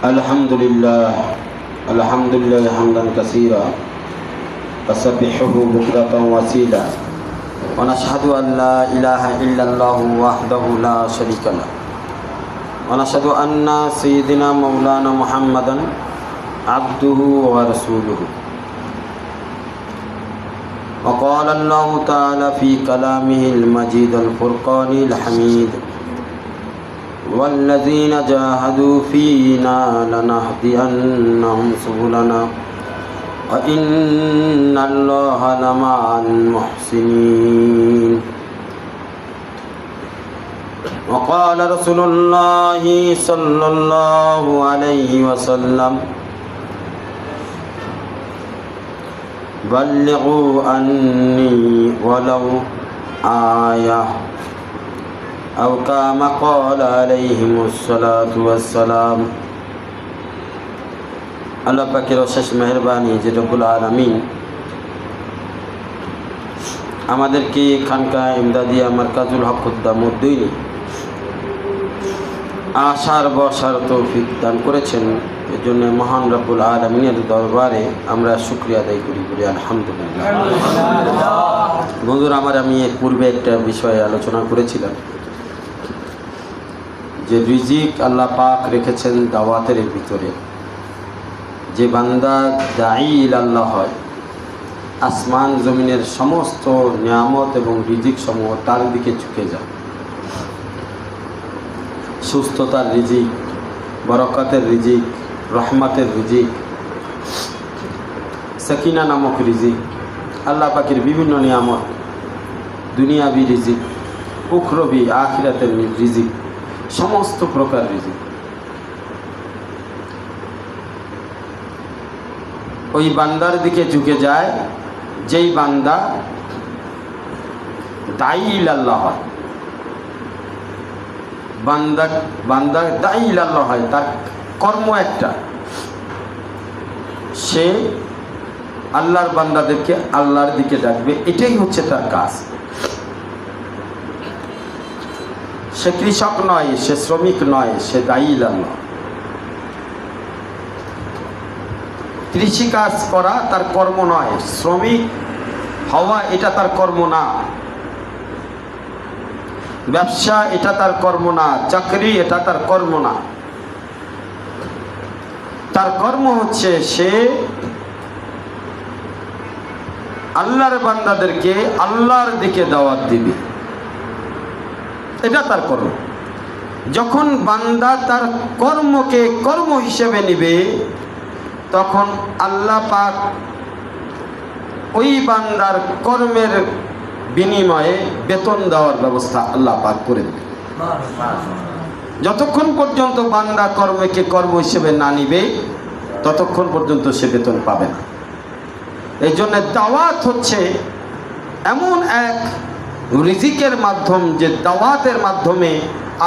আলহামদুলিল্লাহ হামদান কাসীরা ওয়াসাব্বিহুহু বুকরাতান ওয়াসীলা ওয়া নাশহাদু আন লা ইলাহা ইল্লাল্লাহু ওয়াহদাহু লা শারীকা লাহু ওয়া নাশহাদু আন্না সাইয়্যিদানা মাওলানা মুহাম্মাদান আবদুহু ওয়া রাসূলুহু وقال الله تعالى في كلامه المجيد الفرقان الحميد والذين جاهدوا فينا لنهدينهم سبلنا وإن الله لمع المحسنين وقال رسول الله صلى الله عليه وسلم بلغوا عني ولو آية أو كما قال عليهم الصلاة والسلام আল্লাহ পাকের অশেষ মেহেরবানি যে রব্বুল আলামিন আমাদেরকে খানকা ইমদাদিয়া মারকাজুল হক উদ্দামুদ্দীন আশার বসার তৌফিক দান করেছেন। এর জন্য মহান রব্বুল আলামিনের দরবারে আমরা শুকরিয়া আদায় করি আলহামদুলিল্লাহ। বন্ধুরা, আমি এর পূর্বে একটা বিষয়ে আলোচনা করেছিলাম যে রিজিক আল্লাহ পাক রেখেছেন দাওয়াতের ভিতরে। যে বান্দা দাঈ ইলাল্লাহ হয়, আসমান জমিনের সমস্ত নিয়ামত এবং রিজিক সমূহ তার দিকে ঝুঁকে যায়। সুস্থতার রিজিক, বরকতের রিজিক, রহমতের রিজিক, সাকিনা নামক রিজিক, আল্লাহ পাকের বিভিন্ন নিয়ামত, দুনিয়াবি রিজিক, উখরবি আখিরাতের রিজিক, সমস্ত প্রকার রিজিক ওই বান্দার দিকে ঝুঁকে যায় যেই বান্দা দাঈ ইলাল্লাহ হয়। বান্দা দাঈ ইলাল্লাহ হয়, তার কর্ম একটা, সে আল্লাহর বান্দাদেরকে আল্লাহর দিকে ডাকবে, এটাই হচ্ছে তার কাজ। সে কৃষক নয়, সে শ্রমিক নয়, সে দাঈ ইলাল্লাহ। কৃষিকাজ করা তার কর্ম নয়, শ্রমিক হওয়া এটা তার কর্ম না, ব্যবসা এটা তার কর্ম না, চাকরি এটা তার কর্ম না। তার কর্ম হচ্ছে সে আল্লাহর বান্দাদেরকে আল্লাহর দিকে দাওয়াত দিবে, এটা তার কর্ম। যখন বান্দা তার কর্মকে কর্ম হিসেবে নিবে, তখন আল্লাহ পাক ওই বান্দার কর্মের বিনিময়ে বেতন দেওয়ার ব্যবস্থা আল্লাহ পাক করে দেবে। যতক্ষণ পর্যন্ত বান্দা কর্মকে কর্ম হিসেবে না নিবে, ততক্ষণ পর্যন্ত সে বেতন পাবে না। এই জন্য দাওয়াত হচ্ছে এমন এক রিজিকের মাধ্যম যে দাওয়াতের মাধ্যমে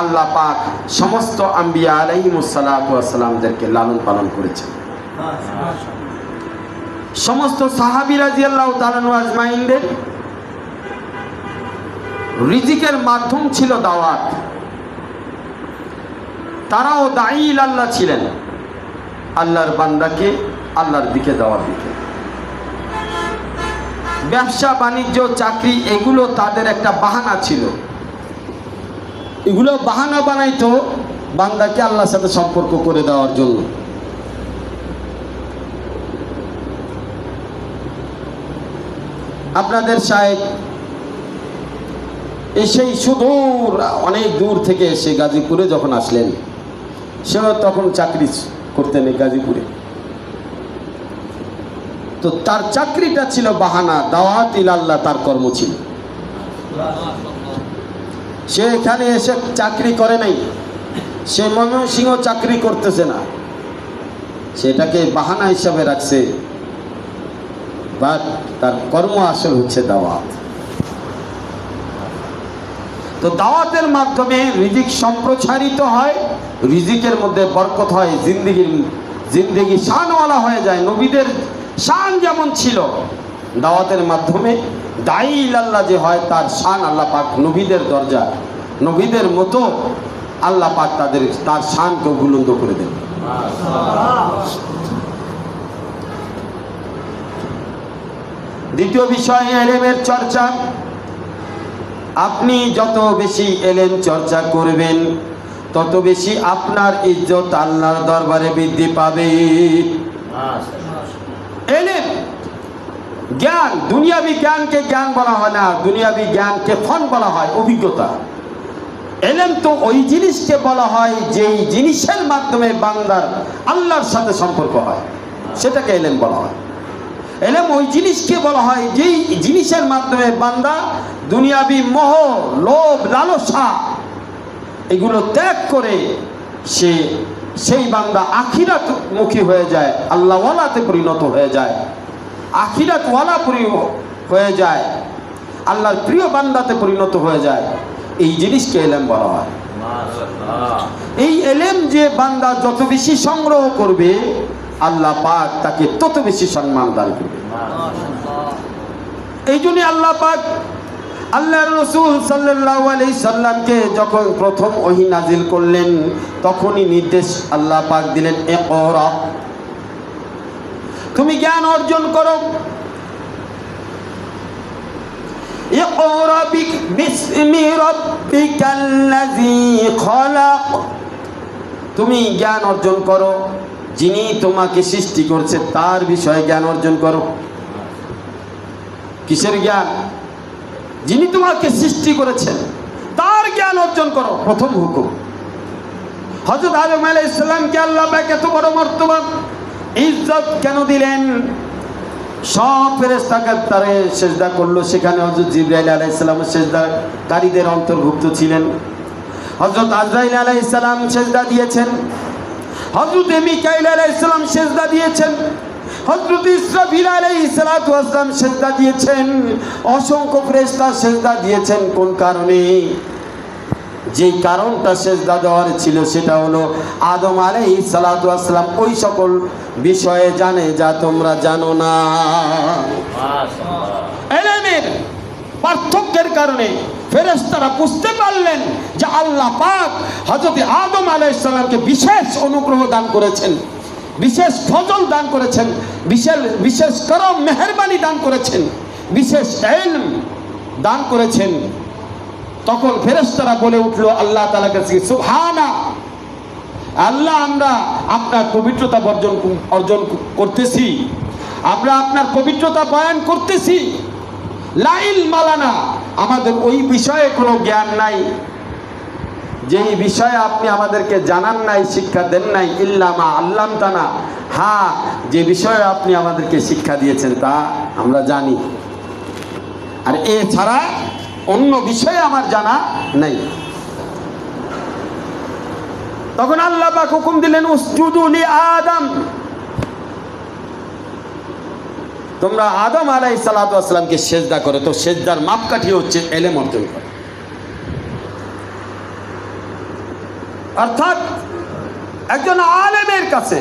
আল্লাহ পাক সমস্ত আম্বিয়া আলাইহিমুস সালাতু ওয়াস সালামদেরকে লালন পালন করেছেন। সমস্ত সাহাবী রাদিয়াল্লাহু তাআলা আজমাইনদের রিজিকের মাধ্যম ছিল দাওয়াত। তারাও দাঈ ইলাল্লাহ ছিলেন, আল্লাহর বান্দাকে আল্লাহর দিকে দাওয়াত দিতেন। ব্যবসা বাণিজ্য চাকরি এগুলো তাদের একটা বাহানা ছিল, এগুলো বাহানা বানাইতো বান্দাকে আল্লাহর সাথে সম্পর্ক করে দেওয়ার জন্য। আপনাদের শায়েখ এসেই সুদূর অনেক দূর থেকে এসে গাজীপুরে যখন আসলেন, সেও তখন চাকরি করতেন গাজীপুরে। তো তার চাকরিটা ছিল বাহানা, দাওয়াত ইলাল্লাহ তার কর্ম ছিল। সে এখানে এসে চাকরি করে নাই, সে ময়মনসিংহ চাকরি করতেছে না, সেটাকে বাহানা হিসাবে রাখছে, বাট তার কর্ম আসল হচ্ছে দাওয়াত। তো দাওয়াতের মাধ্যমে রিজিক সম্প্রসারিত হয়, রিজিকের মধ্যে বরকত হয়, জিন্দেগি শানওয়ালা হয়ে যায়। নবীদের শান যেমন ছিল, দাওয়াতের মাধ্যমে দাঈ ইলাল্লাহ যে হয় তার শান আল্লাহ পাক নবীদের দরজা, নবীদের মতো আল্লাহ পাক তার শানকে বুলন্দ করে দেন। দ্বিতীয় বিষয় এলেমের চর্চা। আপনি যত বেশি এলেম চর্চা করবেন তত বেশি আপনার ইজ্জত আল্লাহর দরবারে বৃদ্ধি পাবে। এলেম জ্ঞান, দুনিয়াবি জ্ঞানকে জ্ঞান বলা হয় না, দুনিয়াবি জ্ঞানকে ফন বলা হয়, অভিজ্ঞতা। এলেম তো ওই জিনিসকে বলা হয় যেই জিনিসের মাধ্যমে বান্দার আল্লাহর সাথে সম্পর্ক হয়, সেটাকে এলেম বলা হয়। এলেম ওই জিনিসকে বলা হয় যেই জিনিসের মাধ্যমে বান্দা দুনিয়াবি মোহ, লোভ, লালসা এগুলো ত্যাগ করে সেই বান্দা আখিরাত মুখী হয়ে যায়, আল্লাহওয়ালাতে পরিণত হয়ে যায়, আখিরাতওয়ালা হয়ে যায়, আল্লাহর প্রিয় বান্দাতে পরিণত হয়ে যায়। এই জিনিসকে এলেম বলা হয়। এই এলেম যে বান্দা যত বেশি সংগ্রহ করবে আল্লাহ পাক তাকে তত বেশি সম্মান দান করবে। এই জন্য আল্লাহ পাক আল্লাহর রাসূল সাল্লাল্লাহু আলাইহি সাল্লামকে যখন প্রথম ওহী নাজিল করলেন তখনই নির্দেশ আল্লাহ পাক দিলেন, ইকরা, তুমি জ্ঞান অর্জন করো। ইকরা বিসমি রাব্বিকাল্লাযী খলাক, তুমি জ্ঞান অর্জন করো, যিনি তোমাকে সৃষ্টি করছে তার বিষয়ে জ্ঞান অর্জন করো। কিসের জ্ঞান? যিনি তোমাকে সৃষ্টি করেছেন তার জ্ঞান অর্জন করো, প্রথম হুকুম। হযরত আদম আলাইহিস সালামকে আল্লাহ পাক এত বড় মর্তবা ইজ্জত কেন দিলেন? সব ফেরেশতাকে তারে সিজদা করলো, সেখানে হযরত জিবরাইল আলাইহিস সালাম সিজদাকারীদের অন্তর্ভুক্ত ছিলেন। হযরত আজরাইল আলাইহিস সালাম সিজদা দিয়েছেন, হযরত মিকাইল আলাইহিস সালাম সিজদা দিয়েছেন, হযরত ইসরাফিল আলাইহিস সালাতু ওয়াস সালাম সিজদা দিয়েছেন, অসংখ্য ফেরেশতা সিজদা দিয়েছেন। কোন কারণে? যেই কারণটা সিজদা দেওয়ার ছিল সেটা হলো আদম আলাইহিস সালাতু ওয়াস সালাম ওই সকল বিষয়ে জানে যা তোমরা জানো না। এলেমের পার্থক্যের কারণে ফেরেশতারা বুঝতে পারলেন যে আল্লাহ পাক হযরত আদম আলাইহিস সালামকে বিশেষ অনুগ্রহ দান করেছেন, বিশেষ ফজল দান করেছেন, বিশেষ করম মেহেরবানি দান করেছেন, বিশেষ ইলম দান করেছেন। তখন ফেরেশতারা বলে উঠলো আল্লাহ তাআলার কাছে, সুবহানা, আল্লাহ আমরা আপনার পবিত্রতা অর্জন করতেছি, আমরা আপনার পবিত্রতা বয়ান করতেছি। লা ইলমা লানা, আমাদের ওই বিষয়ে কোনো জ্ঞান নাই যেই বিষয়ে আপনি আমাদেরকে জানান নাই, শিক্ষা দেন নাই, ইল্লা মা আল্লামতানা, হ্যাঁ যে বিষয়ে আপনি আমাদেরকে শিক্ষা দিয়েছেন তা আমরা জানি, আর এছাড়া অন্য বিষয়ে আমার জানা নাই। তখন আল্লাহ পাক হুকুম দিলেন, উসজুদু লি আদম, তোমরা আদম আলাইহিস সালাতু ওয়াস সালামকে সিজদা করো। তো সিজদার মাপকাঠি হচ্ছে ইলম অর্জন করা, অর্থাৎ একজন আলেমের কাছে,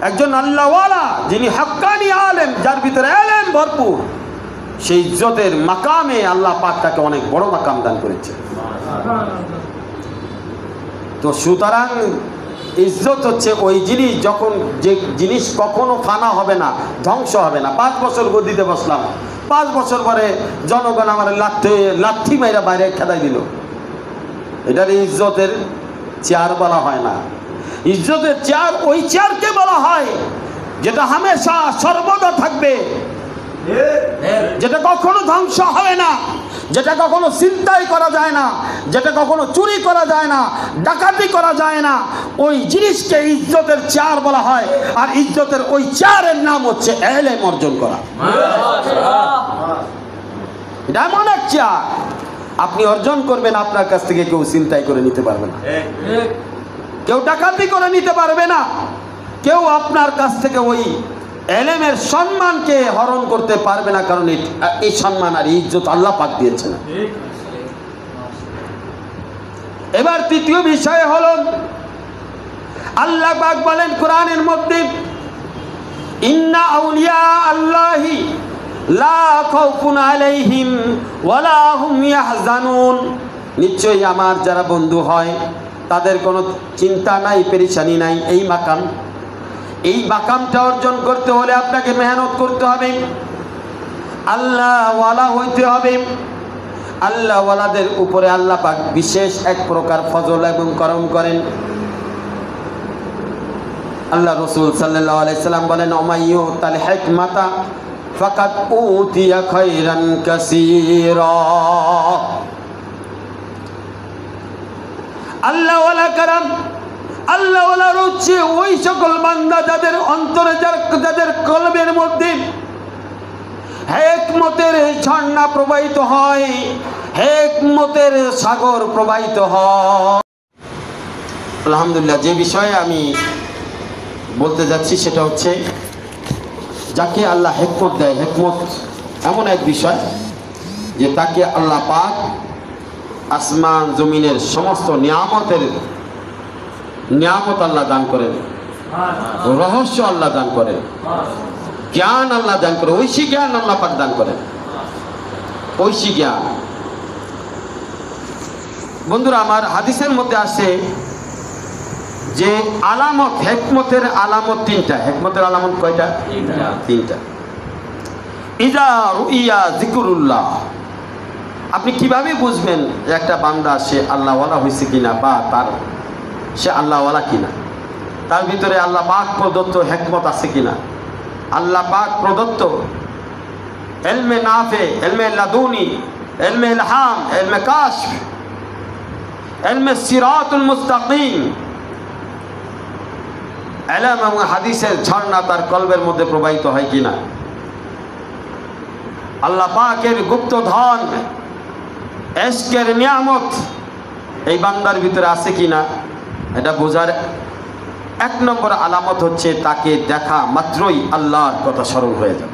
একজন আল্লাহওয়ালা যিনি হাক্কানি আলেম, যার ভিতরে ইলম ভরপুর, সেই ইজ্জতের মাকামে আল্লাহ পাক তাকে অনেক বড় মাকাম দান করেছে। তো সুতরাং ইজ্জত হচ্ছে ওই জিনিস, যখন যে জিনিস কখনো ফানা হবে না, ধ্বংস হবে না। 5 বছর গদিতে বসলাম, 5 বছর পরে জনগণ আমার লাথি মাইরা বাইরে খেদাই দিল, এটার ইজ্জতের চেয়ার বলা হয় না। ইজ্জতের চেয়ার ওই চেয়ারকে বলা হয় যেটা হামেশা সর্বদা থাকবে, যেটা কখনো ধ্বংস হবে না, যেটা কখনো ছিনতাই করা যায় না, যেটা কখনো চুরি করা যায় না, ডাকাতি করা যায় না, ওই জিনিসকে ইজ্জতের চেয়ার বলা হয়। আর ইজ্জতের ওই চেয়ারের নাম হচ্ছে ইলম অর্জন করা। এটা এমন এক চেয়ার আপনি অর্জন করবেন, আপনার কাছ থেকে কেউ ছিনতাই করে নিতে পারবে না, কেউ ডাকাতি করে নিতে পারবে না, কেউ আপনার কাছ থেকে ওই ইলমের সম্মানকে হরণ করতে পারবে না, কারণ এই সম্মান আর ইজ্জত আল্লাহ পাক দিয়েছেন। এবার তৃতীয় বিষয় হলো, আল্লাহ পাক বলেন কোরআনের মধ্যে, ইন্না আউলিয়া আল্লাহি লা খাউফুন আলাইহিম ওয়ালা হুম ইয়াহজানুন, নিশ্চয়ই আমার যারা বন্ধু হয় তাদের কোনো চিন্তা নাই, পেরেশানি নাই। এই মাকাম এই মাকামটা অর্জন করতে হলে আপনাকে মেহনত করতে হবে, আল্লাহ ওয়ালা হইতে হবে। আল্লাহ ওয়ালাদের উপরে আল্লাহ পাক বিশেষ এক প্রকার ফজল এবং করম করেন। আল্লাহ রাসূল সাল্লাল্লাহু আলাইহি সাল্লাম বলেন, ওমাইয়ু তাল হিকমাতা ফাকাত উতিয়া খায়রান কাসীরা। আল্লাহ ওয়ালা কারাম, আল্লাহ ওয়ালার হচ্ছে ওই সকল বান্দা যাদের অন্তরে, যাদের কলবের মধ্যে হিকমতের ঝর্ণা প্রবাহিত হয়, হিকমতের সাগর প্রবাহিত হয়। আলহামদুলিল্লাহ, যে বিষয়ে আমি বলতে যাচ্ছি সেটা হচ্ছে, যাকে আল্লাহ হিকমত দেয়, হিকমত এমন এক বিষয় যে তাকে আল্লাহ পাক আসমান জমিনের সমস্ত নিয়ামত আল্লাহ দান করেন, রহস্য আল্লাহ দান করেন, জ্ঞান আল্লাহ দান করে, ঐশী জ্ঞান আল্লাহ পাক দান করেন, ঐশী জ্ঞান। বন্ধুরা আমার, হাদিসের মধ্যে আছে যে আলামত, হিকমতের আলামত তিনটা। হিকমতের আলামত কয়টা? তিনটা। ইজা রুইয়া যিকরুল্লাহ, আপনি কিভাবে বুঝবেন একটা বান্দা সে আল্লাহওয়ালা হয়েছে কিনা, বা সে আল্লাহওয়ালা কিনা, তার ভিতরে আল্লাহ পাক প্রদত্ত হিকমত আছে কিনা, আল্লাহ পাক প্রদত্ত ইলমে নাফে, ইলমে লাদুনি, ইলমে ইলহাম, ইলমে কাশফ, ইলমে সিরাতুল মুস্তাকিম, ইলম এবং হাদিসের ঝর্ণা তার কলবের মধ্যে প্রবাহিত হয় কিনা, আল্লাহ পাকের গুপ্ত ধন, ইশকের নিয়ামত এই বান্দার ভিতরে আছে কিনা, এটা বোঝার এক নম্বর আলামত হচ্ছে তাকে দেখা মাত্রই আল্লাহর কথা স্মরণ হয়ে যাবে।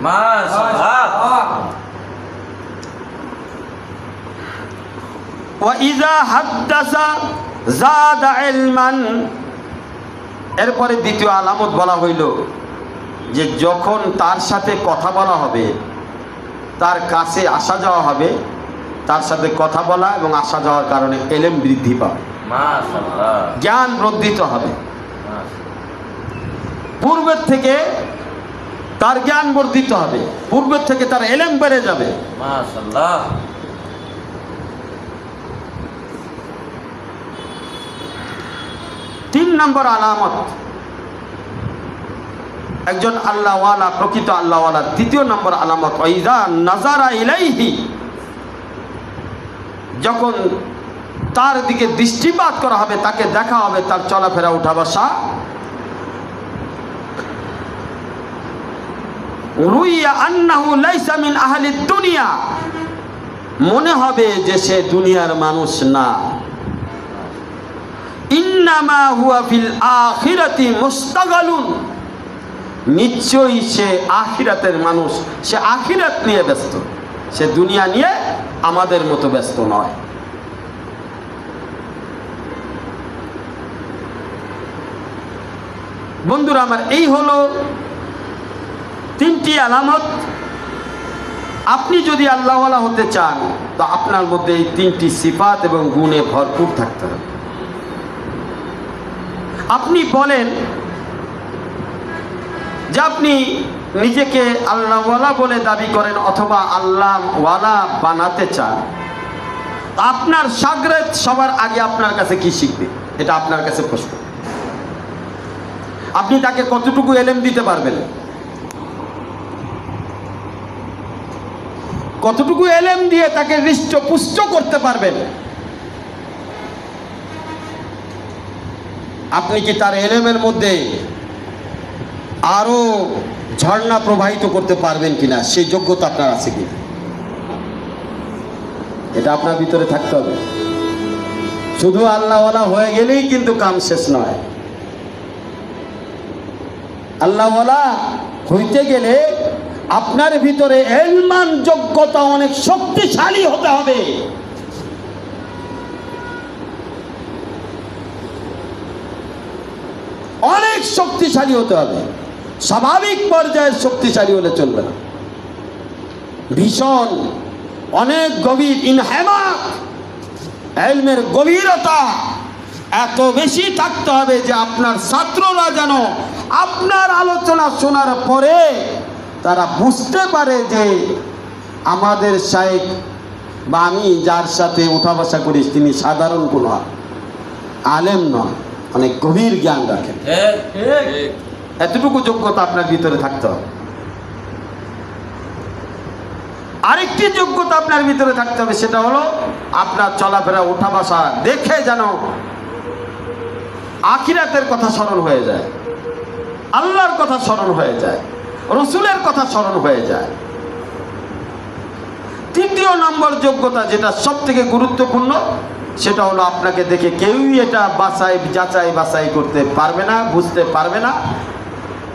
ওয়া ইযা হাদ্দাসা যাদা ইলমান, এরপরে দ্বিতীয় আলামত বলা হইল যে যখন তার সাথে কথা বলা হবে, তার কাছে আসা যাওয়া হবে, তার সাথে কথা বলা এবং আসা যাওয়ার কারণে ইলম বৃদ্ধি পাবে, জ্ঞান বর্ধিত হবে, পূর্বের থেকে তার জ্ঞান বর্ধিত হবে, পূর্বের থেকে তার ইলম বেড়ে যাবে। মাশাআল্লাহ। তিন নম্বর আলামত একজন আল্লাহওয়ালা, প্রকৃত আল্লাহওয়ালা তৃতীয় নম্বর আলামত, ওয়াইজা নাজারা ইলাইহি, যখন তার দিকে দৃষ্টিপাত করা হবে, তাকে দেখা হবে, তার চলাফেরা উঠা বসা, রুইয়া আন্নাহু লাইসা মিন আহলি দুনিয়া, মনে হবে যে সে দুনিয়ার মানুষ না। ইন্নামা হুয়া ফিল আখিরাতি মুস্তাগালুন, নিশ্চয়ই সে আখিরাতের মানুষ, সে আখিরাত নিয়ে ব্যস্ত, সে দুনিয়া নিয়ে আমাদের মতো ব্যস্ত নয়। বন্ধুরা আমার, এই হলো তিনটি আলামত। আপনি যদি আল্লাহওয়ালা হতে চান তো আপনার মধ্যে এই তিনটি সিফাত এবং গুণে ভরপুর থাকতে হবে। আপনি বলেন যে আপনি নিজেকে আল্লাহওয়ালা বলে দাবি করেন অথবা আল্লাহওয়ালা বানাতে চান, আপনার শাগরেদ সবার আগে আপনার কাছে কি শিখবে, এটা আপনার কাছে প্রশ্ন। আপনি তাকে কতটুকু ইলম দিতে পারবেন, কতটুকু ইলম দিয়ে তাকে হৃষ্টপুষ্ট করতে পারবেন? আপনি কি তার ইলমের মধ্যে আরো ঝর্ণা প্রবাহিত করতে পারবেন কিনা, সেই যোগ্যতা আপনার আছে কিনা, এটা আপনার ভিতরে থাকতে হবে। শুধু আল্লাহওয়ালা হয়ে গেলেই কিন্তু কাম শেষ নয়। আল্লাহওয়ালা হইতে গেলে আপনার ভিতরে ইলমান যোগ্যতা অনেক শক্তিশালী হতে হবে। অনেক শক্তিশালী হতে হবে, স্বাভাবিক পর্যায়ের শক্তিশালী হলে চলবে না। ভীষণ অনেক গভীর ইনহেমাত, ইলমের গভীরতা, এত বেশি থাকতে হবে যে আপনার ছাত্ররা যেন আপনার আলোচনা শোনার পরে তারা বুঝতে পারে যে আমাদের শাইখ বা আমি যার সাথে উঠা বসা করি তিনি সাধারণ কোনো আলেম নন, অনেক গভীর জ্ঞান রাখেন। এতটুকু যোগ্যতা আপনার ভিতরে থাকতে হবে। আরেকটি যোগ্যতা আপনার ভিতরে থাকতে হবে, সেটা হলো আপনার চলাফেরা উঠা বসা দেখে যেন আখিরাতের কথা স্মরণ হয়ে যায়, আল্লাহর কথা স্মরণ হয়ে যায়, রসুলের কথা স্মরণ হয়ে যায়। তৃতীয় নম্বর যোগ্যতা যেটা সব থেকে গুরুত্বপূর্ণ, সেটা হলো আপনাকে দেখে কেউই এটা যাচাই বাছাই করতে পারবে না, বুঝতে পারবে না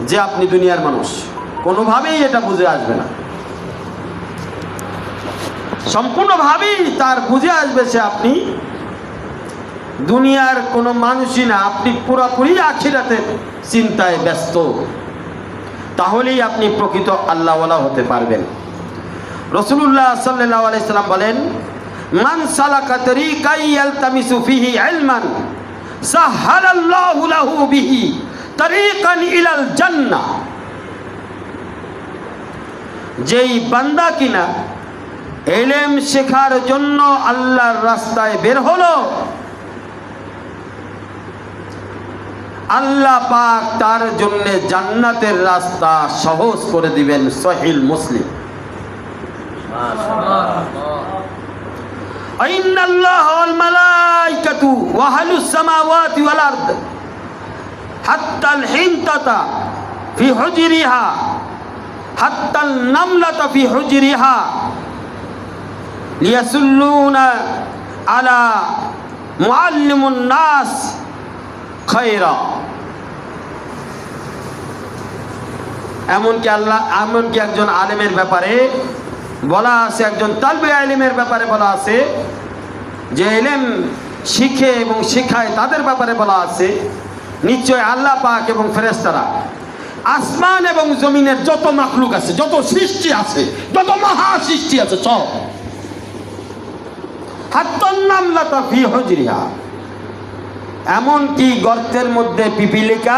যে আপনি দুনিয়ার মানুষ, কোনোভাবেই এটা বুঝে আসবে না। সম্পূর্ণভাবেই তার বুঝে আসবে সে আপনি দুনিয়ার কোনো মানুষই না, আপনি পুরোপুরি আখিরাতের চিন্তায় ব্যস্ত। তাহলেই আপনি প্রকৃত আল্লাহওয়ালা হতে পারবেন। রাসূলুল্লাহ সাল্লাল্লাহু আলাইহি সাল্লাম বলেন, মান সালাকা তরিকান ইয়ালতামিসু ফিহি ইলমান সাহালাল্লাহু লাহু বিহি তরিকান ইলাল জান্নাহ। যেই বান্দা কিনা ইলম শেখার জন্য আল্লাহর রাস্তায় বের হলো, আল্লাহ পাক তার জন্য জান্নাতের রাস্তা সহজ করে দিবেন। সহিহ মুসলিম। ইন্নাল্লাহ ওয়াল মালাইকাতু ওয়া আহলুস সামাওয়াতি ওয়াল আরদ হাত্তাল হিনতাতা ফি হুজরিহা হাত্তাল নামলাতা ফি হুজরিহা লিয়াসুল্লুনা আলা মুআল্লিমুন নাস খায়রা। এমনকি একজন আলেমের ব্যাপারে বলা আছে, একজন তালবে ইলমের ব্যাপারে বলা আছে যে ইলম শিখে এবং শেখায়, তাদের ব্যাপারে বলা আছে নিশ্চয় আল্লাহ পাক এবং ফেরেশতারা আসমান এবং জমিনের যত মাখলুক আছে, যত সৃষ্টি আছে, যত মহা সৃষ্টি আছে সব হাত্তান নামলাতা ফি হুজরিহা, এমনকি গর্তের মধ্যে পিপিলিকা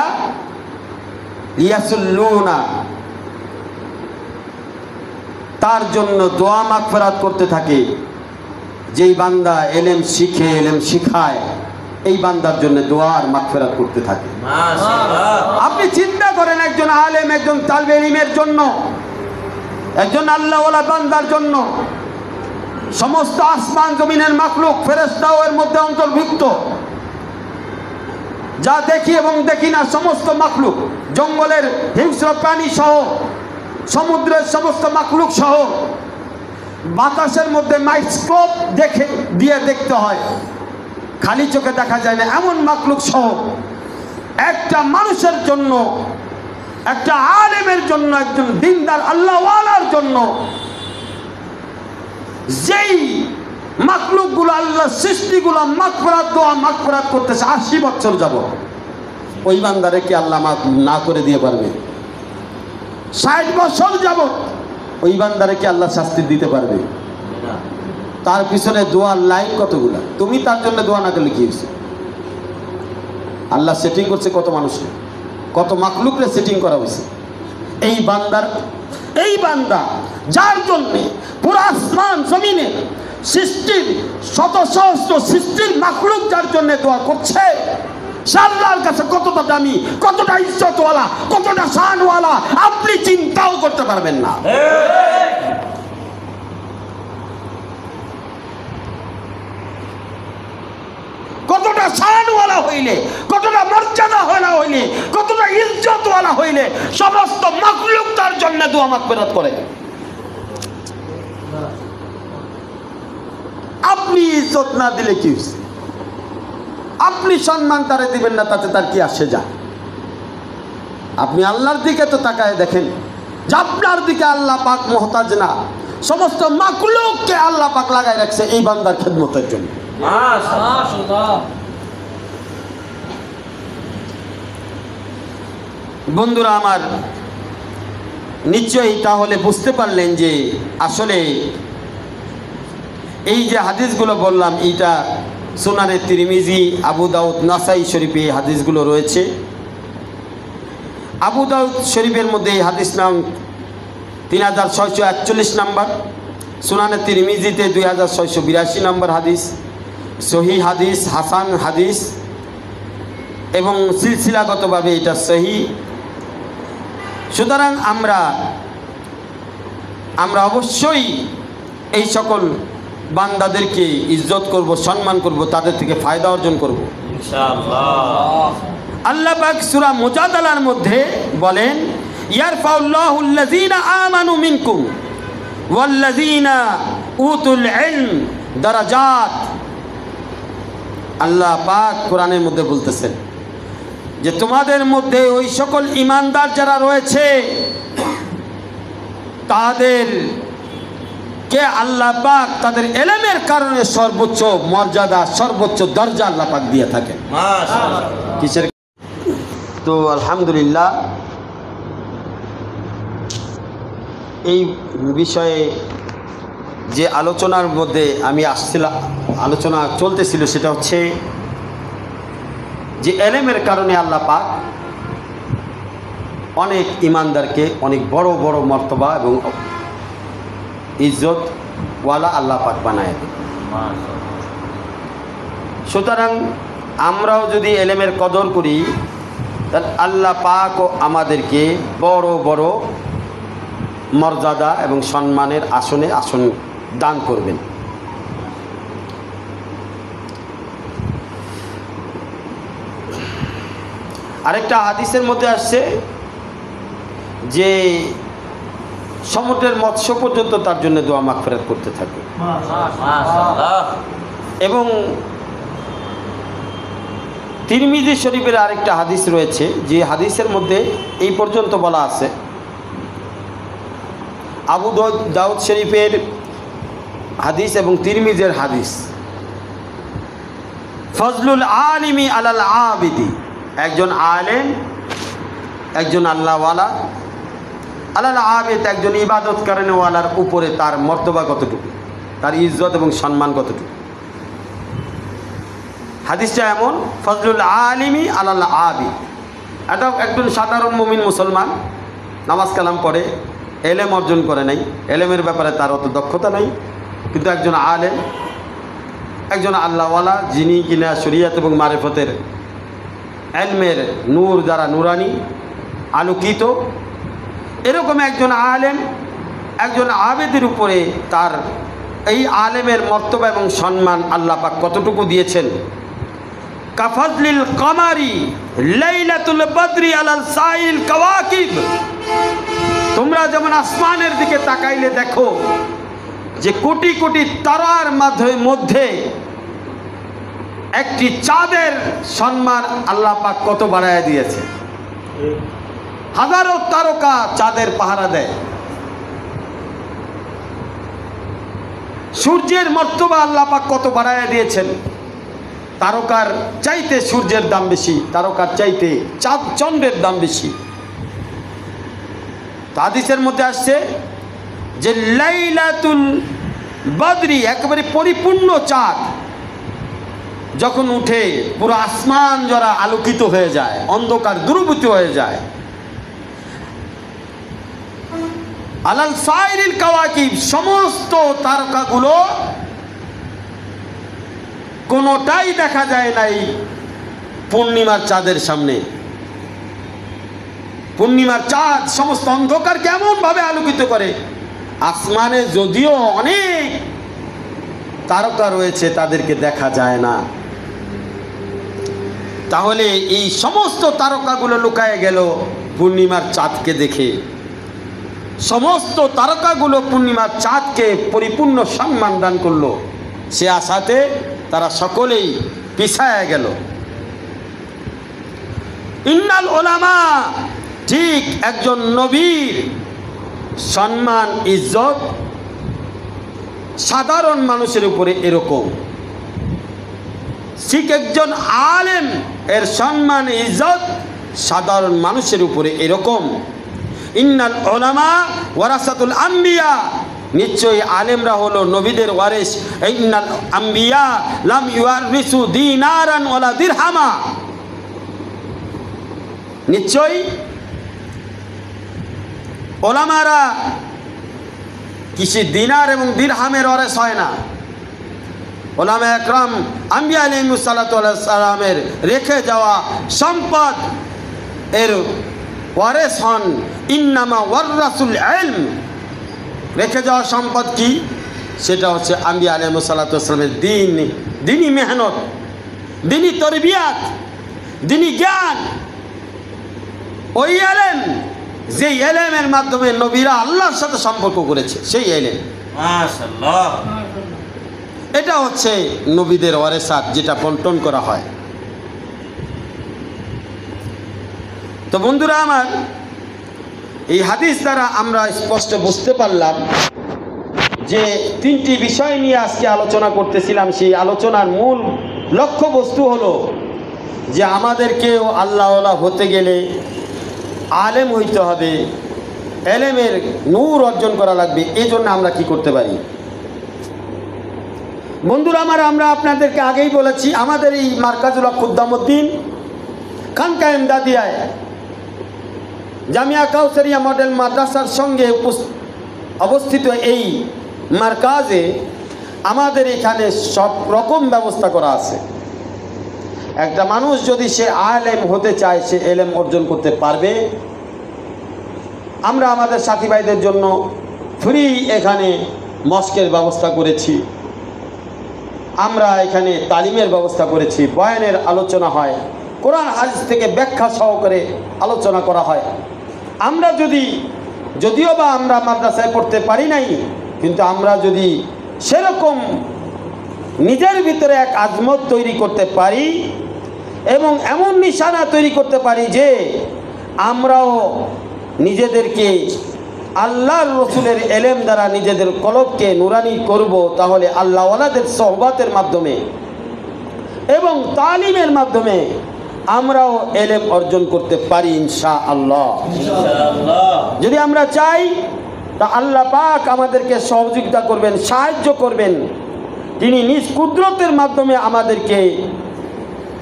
ইয়াসুল্লুনা তার জন্য দোয়া মাগফিরাত করতে থাকে। যেই বান্দা ইলম শিখে ইলম শিখায়, এই বান্দার জন্য দোয়া আর মাগফিরাত করতে থাকে। আপনি চিন্তা করেন, একজন আলেম, একজন তালবে ইলমের জন্য, একজন আল্লাহওয়ালা বান্দার জন্য সমস্ত আসমান জমিনের মাখলুক, ফেরেশতাও এর মধ্যে অন্তর্ভুক্ত, যা দেখি এবং দেখি না সমস্ত মাখলুক, জঙ্গলের হিংস্র প্রাণী সহ, সমুদ্রের সমস্ত মাখলুক সহ, বাতাসের মধ্যে মাইক্রোস্কোপ দিয়ে দেখতে হয়, খালি চোখে দেখা যায় না, এমন মাখলুক সহ একটা মানুষের জন্য, একটা আলেমের জন্য, একজন দিনদার আল্লাহওয়ালার জন্য যেই মাখলুকগুলো, আল্লাহ সৃষ্টিগুলো মাগফিরাত দোয়া মাগফিরাত করতেছে 80 বছর যাব, ওই বান্দারে কি আল্লাহ মাফ না করে দিয়ে পারবে? 60 বছর যাব ওই বান্দারে কি আল্লাহ শাস্তি দিতে পারবে? তার পিছনে দোয়ার লাইন কতগুলা, তুমি তার জন্য দোয়া না করলে কি হয়েছে? আল্লাহ সেটিং করছে কত মানুষকে, কত মাখলুকরে সেটিং করা হয়েছে। এই বান্দা যার জন্যে পুরো আসমান জমিনে সৃষ্টির শত সহস্র সৃষ্টির মাখলুক যার জন্য দোয়া করছে, আল্লাহর কাছে কতটা দামি, কতটা ইজ্জতওয়ালা, কতটা শানওয়ালা আপনি চিন্তাও করতে পারবেন না। কতটা শানওয়ালা হইলে, কতটা মর্যাদা হইলে, কতটা ইজ্জতওয়ালা হইলে সমস্ত মাখলুক তার জন্য দোয়া মাগফিরাত করে। আপনি ইজ্জত না দিলে কি হয়েছে? আপনি সম্মান তারে দিবেন না, তাতে তার কি আসে যায়? আপনি আল্লাহর দিকে তো তাকায় দেখেন যে আপনার দিকে আল্লাহ পাক মুহতাজ না, সমস্ত মাখলুককে আল্লাহ পাক লাগায় রাখছে এই বান্দার খেদমতের জন্য। বন্ধুরা আমার, নিশ্চয়ই তাহলে বুঝতে পারলেন যে আসলে এই যে হাদিসগুলো বললাম, এইটা সুনানে তিরমিজি, আবু দাউদ, নাসাই শরীফে এই হাদিসগুলো রয়েছে। আবু দাউদ শরীফের মধ্যে এই হাদিস নাম 3641 নম্বর, সুনানে তিরমিজিতে 2682 নম্বর হাদিস, সহি হাদিস, হাসান হাদিস এবং সিলসিলাগতভাবে এটা সহি। সুতরাং আমরা অবশ্যই এই সকল বান্দাদেরকে ইজ্জত করব, সম্মান করব, তাদের থেকে ফায়দা অর্জন করব ইনশাআল্লাহ। আল্লাহ পাক সূরা মুজাদালার মধ্যে বলেন, ইয়ারফাউল্লাহুল্লাযীনা আমানু মিনকুম ওয়াল্লাযীনা উতুল ইলম দারাজাত। আল্লাহ পাক কোরআনের মধ্যে বলতেছেন যে তোমাদের মধ্যে ওই সকল ঈমানদার যারা রয়েছে তাদেরকে আল্লাহ পাক তাদের ইলমের কারণে সর্বোচ্চ মর্যাদা, সর্বোচ্চ দরজা আল্লাহ পাক দিয়ে থাকেন। মাশাআল্লাহ। কিসের? তো আলহামদুলিল্লাহ, এই বিষয়ে যে আলোচনার মধ্যে আমি আসছিলাম, আলোচনা চলতেছিল, সেটা হচ্ছে যে ইলমের কারণে আল্লাহ পাক অনেক ঈমানদারকে অনেক বড় বড় মর্তবা এবং ইজ্জতওয়ালা আল্লাহ পাক বানায় দেন। সুতরাং আমরাও যদি ইলমের কদর করি, তাহলে আল্লাহ পাকও আমাদেরকে বড় বড় মর্যাদা এবং সম্মানের আসনে আসন দান করবেন। আরেকটা হাদিসের মধ্যে আসছে যে সমুদ্রের মৎস্য পর্যন্ত তার জন্য দোয়া মাগফিরাত করতে থাকে। এবং তিরমিজি শরীফের আরেকটা হাদিস রয়েছে, যে হাদিসের মধ্যে এই পর্যন্ত বলা আছে, আবু দাউদ শরীফের হাদিস এবং তিরমিজের হাদিস, ফজলুল আলিমি আলাল আবিদি, একজন আলেম, একজন আল্লাহওয়ালা, আলাল আবিদ একজন ইবাদত করেনওয়ালার উপরে তার মর্তবা কতটুকু, তার ইজ্জত এবং সম্মান কতটুকু। হাদিসটা এমন, ফজলুল আলিমি আলাল আবিদ, এটা একজন সাধারণ মুমিন মুসলমান, নামাজ কালাম পড়ে, এলেম অর্জন করে নাই, এলেমের ব্যাপারে তার অত দক্ষতা নাই, কিন্তু একজন আলেম, একজন আল্লাহওয়ালা, যিনি কিনা শরিয়ত এবং মারিফতের ইলমের নূর দ্বারা নুরানি আলোকিত, এরকম একজন আলেম, একজন আবেদের উপরে তার এই আলেমের মর্তবা এবং সম্মান আল্লাহ পাক কতটুকু দিয়েছেন। কাফাজলিল কামারি লাইলাতুল বদরি আলাল সাইল কাওয়াকিব, তোমরা যেমন আসমানের দিকে তাকাইলে দেখো যে কোটি কোটি তারার মধ্যে একটি চাঁদের সম্মান আল্লাহ পাক কত বাড়ায় দিয়েছে। হাজারো তারকা চাঁদের পাহারা দেয়। সূর্যের মর্তবা আল্লাহ পাক কত বাড়ায় দিয়েছেন। তারকার চাইতে সূর্যের দাম বেশি, তারকার চাইতে চাঁদ চন্দ্রের দাম বেশি। হাদিসের মধ্যে আসছে যে লাইলাতুল বদরি, একেবারে পরিপূর্ণ চাঁদ যখন উঠে পুরো আসমান যারা আলোকিত হয়ে যায়, অন্ধকার দূরীভূত হয়ে যায়। আলাল সাইরিল কাওয়াকিব, সমস্ত তারকাগুলো কোনোটাই দেখা যায় নাই পূর্ণিমার চাঁদের সামনে। পূর্ণিমার চাঁদ সমস্ত অন্ধকার কেমন ভাবে আলোকিত করে। আসমানে যদিও অনেক তারকা রয়েছে, তাদেরকে দেখা যায় না। তাহলে এই সমস্ত তারকাগুলো লুকায়ে গেল পূর্ণিমার চাঁদকে দেখে। সমস্ত তারকাগুলো পূর্ণিমার চাঁদকে পরিপূর্ণ সম্মান দান করলো, সে আশাতে তারা সকলেই পিছায়া গেল। ইন্নাল উলামা, ঠিক একজন নবীর সম্মান ইজ্জত সাধারণ মানুষের উপরে এরকম, ঠিক একজন আলেম এর সম্মান ইজ্জত সাধারণ মানুষের উপরে এরকম। ইন্নাল উলামা ওয়ারাসাতুল আম্বিয়া, নিশ্চয়ই আলেমরা হলো নবীদের ওয়ারিস। ইন্নাল আম্বিয়া লাম ইউয়ারিসু দিনারান ওয়ালা দিরহামা, নিশ্চয়ই ওলামারা কিছু দিনার এবং দিরহামের ওয়ারিস হয় না। ওলামা একরাম আম্বিয়া আলাইহিস সালাতু ওয়াস সালামের রেখে যাওয়া সম্পদ এর ওয়ারিস হন। ইন্নামা ওয়ারাসুল ইলম, রেখে যাওয়া সম্পদ কি? সেটা হচ্ছে আম্বিয়া আলাইহিস সালাতু ওয়াস সালামের দিনী মেহনত, দিনী তরবিয়াত, দিনী জ্ঞান। ওই এলেম, যে এলেমের মাধ্যমে নবীরা আল্লাহর সাথে সম্পর্ক করেছে, সেই এলেম। মাশাআল্লাহ, এটা হচ্ছে নবীদের ওয়ারেসাত, যেটা বন্টন করা হয়। তো বন্ধুরা আমার, এই হাদিস দ্বারা আমরা স্পষ্ট বুঝতে পারলাম যে তিনটি বিষয় নিয়ে আজকে আলোচনা করতেছিলাম। সেই আলোচনার মূল লক্ষ্যবস্তু হলো যে আমাদেরকেও আল্লাহওয়ালা হতে গেলে আলেম হইতে হবে, এলেমের নূর অর্জন করা লাগবে। এই জন্য আমরা কি করতে পারি? বন্ধুরা আমার, আমরা আপনাদেরকে আগেই বলেছি, আমাদের এই মার্কাজুল হক খুদ্দামউদ্দিন খানকা ইমদাদিয়ায় জামিয়া কাউসারিয়া মডেল মাদ্রাসার সঙ্গে অবস্থিত এই মার্কাজে আমাদের এখানে সব রকম ব্যবস্থা করা আছে। একটা মানুষ যদি সে আলেম হতে চায়, সে এলেম অর্জন করতে পারবে। আমরা আমাদের সাথী ভাইদের জন্য ফ্রি এখানে মস্কের ব্যবস্থা করেছি, আমরা এখানে তালিমের ব্যবস্থা করেছি, বয়ানের আলোচনা হয়, কোরআন হাদিস থেকে ব্যাখ্যা সহকারে আলোচনা করা হয়। আমরা যদিও বা আমরা মাদ্রাসায় পড়তে পারি নাই, কিন্তু আমরা যদি সেরকম নিজের ভিতরে এক আজমত তৈরি করতে পারি এবং এমন নিশানা তৈরি করতে পারি যে আমরাও নিজেদেরকে আল্লাহর রসুলের এলেম দ্বারা নিজেদের কলবকে নুরানি করব, তাহলে আল্লাহওয়ালাদের সোহবতের মাধ্যমে এবং তালিমের মাধ্যমে আমরাও এলেম অর্জন করতে পারি ইনশাআল্লাহ। যদি আমরা চাই, তা আল্লাহ পাক আমাদেরকে সহযোগিতা করবেন, সাহায্য করবেন। তিনি নিজ কুদরতের মাধ্যমে আমাদেরকে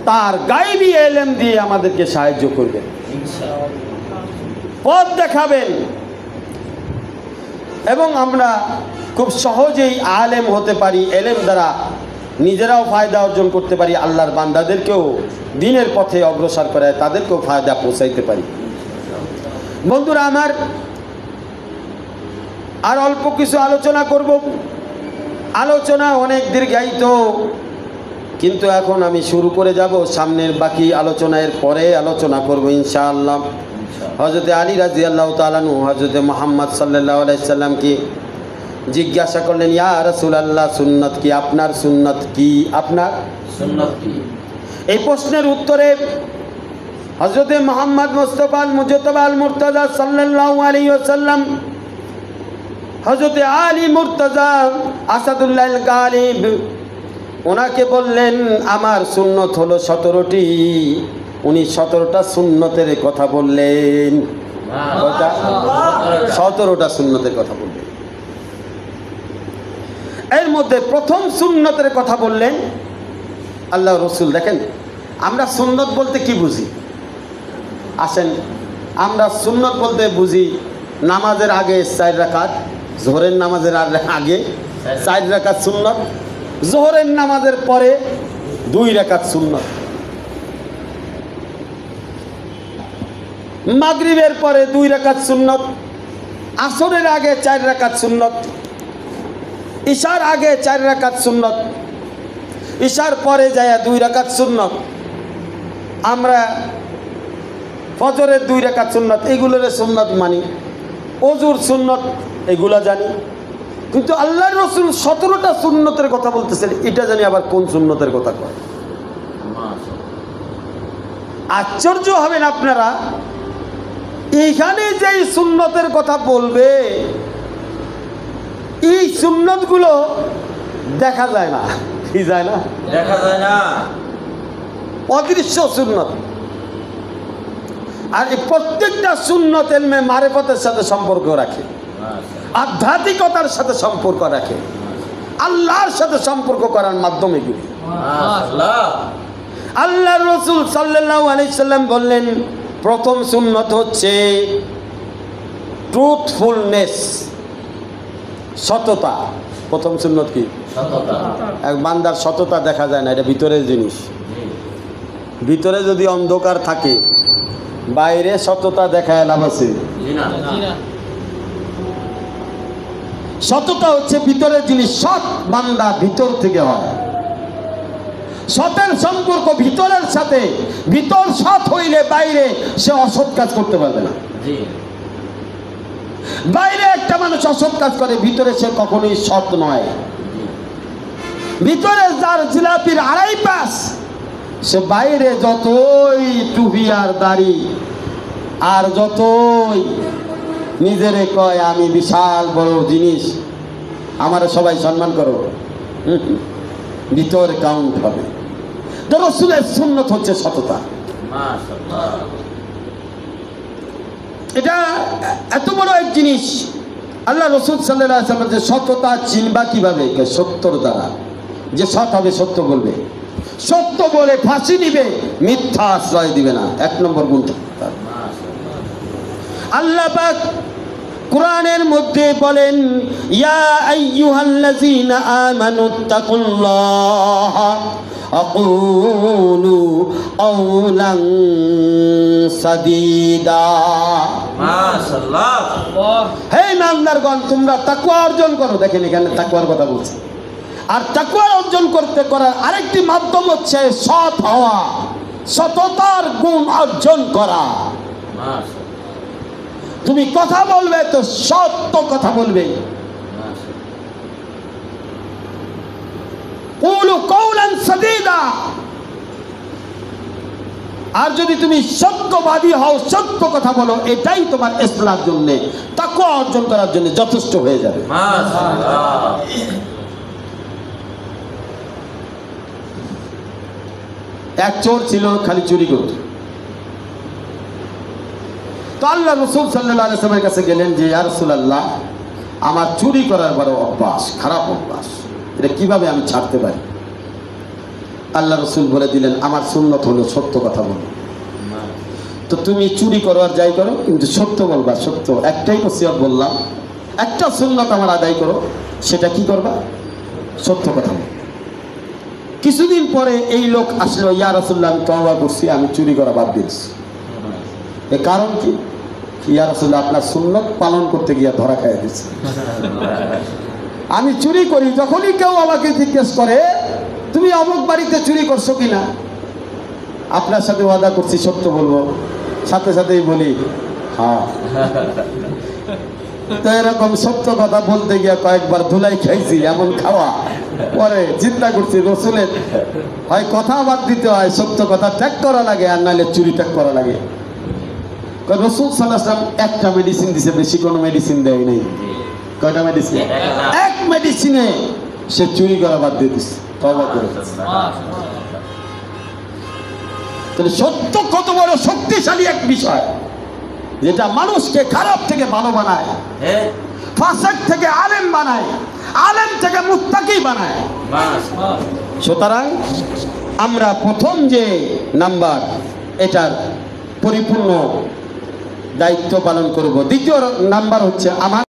তার গায়বী এলেম দিয়ে আমাদেরকে সাহায্য করবেন, পথ দেখাবেন, এবং আমরা খুব সহজেই আলেম হতে পারি। এলেম দ্বারা নিজেরাও ফায়দা অর্জন করতে পারি, আল্লাহর বান্দাদেরকেও দ্বীনের পথে অগ্রসর করে তাদেরকেও ফায়দা পৌঁছাইতে পারি। বন্ধুরা আমার, আর অল্প কিছু আলোচনা করব। আলোচনা অনেক দীর্ঘায়িত, কিন্তু এখন আমি শুরু করে যাব। সামনের বাকি আলোচনার পরে আলোচনা করব ইনশাআল্লাহ। হযরত আলী রাদিয়াল্লাহু তাআলা আনহু হযরত মুহাম্মদ সাল্লাল্লাহু আলাইহি সাল্লামকে জিজ্ঞাসা করলেন, ইয়া রাসূলুল্লাহ, সুন্নাত কি? আপনার সুন্নাত কি? আপনার সুন্নাত কি? এই প্রশ্নের উত্তরে হযরত মুহাম্মদ মুস্তাফা আল মুজতবা আল মুরতাজা সাল্লাল্লাহু আলাইহি ওয়াসাল্লাম হযরত আলী মুরতাজা আসাদুল্লাহ আল গালিব ওনাকে বললেন, আমার সুন্নত হলো 17টি। উনি 17টা সুন্নতের কথা বললেন। 17টা সুন্নতের কথা বললেন। এর মধ্যে প্রথম সুন্নতের কথা বললেন আল্লাহ রসুল। দেখেন, আমরা সুন্নত বলতে কি বুঝি? আসেন, আমরা সুন্নত বলতে বুঝি নামাজের আগে 4 রাকাত, জোহরের নামাজের আগে 4 রাকাত সুন্নত, জোহরের নামাজের পরে 2 রাকাত সুন্নত, মাগরিবের পরে 2 রাকাত সুন্নত, আসরের আগে 4 রাকাত সুন্নত, ইশার আগে 4 রাকাত সুন্নত, ইশার পরে যায় 2 রাকাত সুন্নত। আমরা ফজরের 2 রাকাত সুন্নত, এগুলোর সুন্নত মানি। ওজুর সুন্নত এগুলা জানি, কিন্তু আল্লাহর রসুল 17টা সুন্নতের কথা বলতেছেন। এটা জানি আবার কোন সুন্নতের কথা কয়। আশ্চর্য হবেন আপনারা, এইখানে যেই সুন্নতের কথা বলবে, এই সুন্নতগুলো দেখা যায় না। কি যায় না? দেখা যায় না, অদৃশ্য সুন্নত। আর এই প্রত্যেকটা সুন্নত ইলমে মারিফতের সাথে সম্পর্ক রাখে। আধ্যাত্মিকতার সাথে সম্পর্ক রাখে, আল্লাহর সাথে সম্পর্ক করার মাধ্যমে এগুলি। আল্লাহ রসুল সাল্লাল্লাহু আলাইহি সাল্লাম বললেন, প্রথম সুন্নত হচ্ছে ট্রুথফুলনেস, সততা। প্রথম সুন্নত কি? এক বান্দার সততা দেখা যায় না, এটা ভিতরের জিনিস। ভিতরে যদি অন্ধকার থাকে, বাইরে সততা দেখায় লাভ আছে? সততা হচ্ছে ভিতরের জিনিস। সৎ বান্দা ভিতর থেকে হয়। সতের সম্পর্ক ভিতরের সাথে। ভিতর সৎ হইলে বাইরে সে অসৎ কাজ করতে পারবে না। বাইরে একটা মানুষ অসৎ কাজ করে, ভিতরে সে কখনোই সৎ নয়। ভিতরে যার জিলাপির আড়াই পাশ, সে বাইরে যতই টুপি আর দাড়ি আর যতই নিজেরে কয় আমি বিশাল বড় জিনিস, আমারে সবাই সম্মান করো, ভিতর কাউন্ট হবে। রাসূলের সুন্নাত হচ্ছে সততা। এটা এত বড় এক জিনিস। আল্লাহ রসুল সাল্লাল্লাহু আলাইহি ওয়াসাল্লাম যে সততা চিনবা কিভাবে? সত্যর দ্বারা। যে সৎ হবে সত্য বলবে, সত্য বলে ফাঁসি নিবে, মিথ্যা আশ্রয় দিবে না। এক নম্বর গুণ। আল্লাহ পাক কুরআনের মধ্যে বলেন, ইয়া আইয়ুহাল্লাযীনা আমানুত্তাকুল্লাহা আকুলু কাওলান সাদীদা। মাশাআল্লাহ। হে ইমানদারগণ, তোমরা তাকওয়া অর্জন করো। দেখেন এখানে তাকওয়ার কথা বলছে। আর তাকওয়া অর্জন করার আরেকটি মাধ্যম হচ্ছে সৎ হওয়া, সততার গুণ অর্জন করা। তুমি কথা বলবে তো সত্য কথা বলবে। কুলু কাওলান সাদীদা। আর যদি তুমি সত্যবাদী হও, সত্য কথা বলো, এটাই তোমার ইসলামের জন্য, তাকওয়া অর্জন করার জন্য যথেষ্ট হয়ে যাবে। মাশাআল্লাহ। এক চোর ছিল, খালি চুরি করত। তো আল্লাহ রসুল সাল্লাল্লাহু আলাইহি ওয়াসাল্লামের কাছে গেলেন যে, ইয়া রাসূলুল্লাহ, আমার চুরি করার বড় অভ্যাস, খারাপ অভ্যাস, এটা কিভাবে আমি ছাড়তে পারি? আল্লাহ রসুল বলে দিলেন, আমার সুন্নত হলো সত্য কথা বলো। তো তুমি চুরি করো আর যাই করো, কিন্তু সত্য বলবা। সত্য একটাই নসিহত বললাম, একটা সুন্নত আমার আদায় করো, সেটা কি করবা? সত্য কথা বলো। কিছুদিন পরে এই লোক আসলো, ইয়া রাসূলুল্লাহ, আমি তওবা করছি, আমি চুরি করা বাদ দিয়েছি। এর কারণ কি? ইয়া রাসূলুল্লাহ, আপনার সুন্নত পালন করতে গিয়ে ধরা খাইয়ে দিয়েছি। আমি চুরি করি, যখনই কেউ আমাকে জিজ্ঞেস করে তুমি অমুক বাড়িতে চুরি করছো কিনা, আপনার সাথে ওয়াদা করছি সত্য বলবো, সাথে সাথেই বলি হ্যাঁ। তো এরকম সত্য কথা বলতে গিয়ে কয়েকবার ধুলাই খাইছি, এমন খাওয়া। পরে চিন্তা করছি, রসুলের হয় কথা বাদ দিতে হয়, সত্য কথা ত্যাগ করা লাগে, আর নাহলে চুরি ত্যাগ করা লাগে। রসুল সাল্লাল্লাহু আলাইহি ওয়াসাল্লাম একটা মেডিসিন দিছে, বেশি কোনো মেডিসিন দেয় নাই। কয়টা মেডিসিন? এক মেডিসিনে সে চুরি করা বাদ দিয়ে দিচ্ছে, তওবা করে। তাহলে সত্য কত বড় শক্তিশালী এক বিষয়, যেটা মানুষকে খারাপ থেকে ভালো বানায়, ফাসিক থেকে আলেম বানায়, আলেম থেকে মুত্তাকি বানায়। সুতরাং আমরা প্রথম যে নাম্বার, এটার পরিপূর্ণ দায়িত্ব পালন করব। দ্বিতীয় নাম্বার হচ্ছে আমার